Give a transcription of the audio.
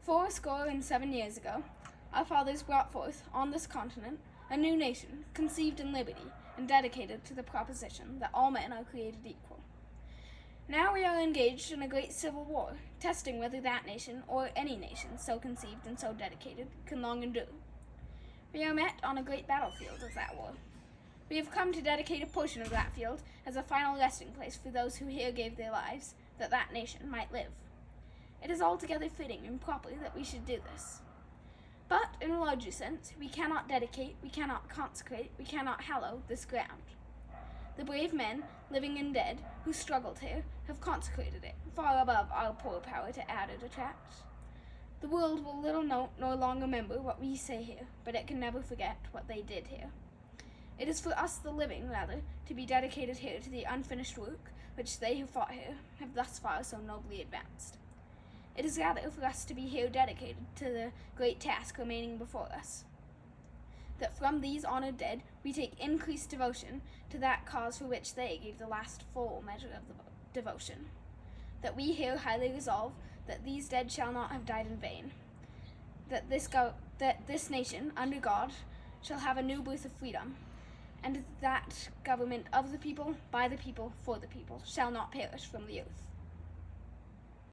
407 years ago, our fathers brought forth on this continent a new nation, conceived in liberty and dedicated to the proposition that all men are created equal. Now we are engaged in a great civil war, testing whether that nation, or any nation so conceived and so dedicated, can long endure. We are met on a great battlefield of that war. We have come to dedicate a portion of that field as a final resting place for those who here gave their lives, that that nation might live. It is altogether fitting and proper that we should do this. But, in a larger sense, we cannot dedicate, we cannot consecrate, we cannot hallow this ground. The brave men, living and dead, who struggled here, have consecrated it, far above our poor power to add or detract. The world will little note nor long remember what we say here, but it can never forget what they did here. It is for us, the living, rather, to be dedicated here to the unfinished work which they who fought here have thus far so nobly advanced. It is rather for us to be here dedicated to the great task remaining before us, that from these honored dead we take increased devotion to that cause for which they gave the last full measure of the devotion, that we here highly resolve that these dead shall not have died in vain, that this nation, under God, shall have a new birth of freedom, and that government of the people, by the people, for the people, shall not perish from the earth.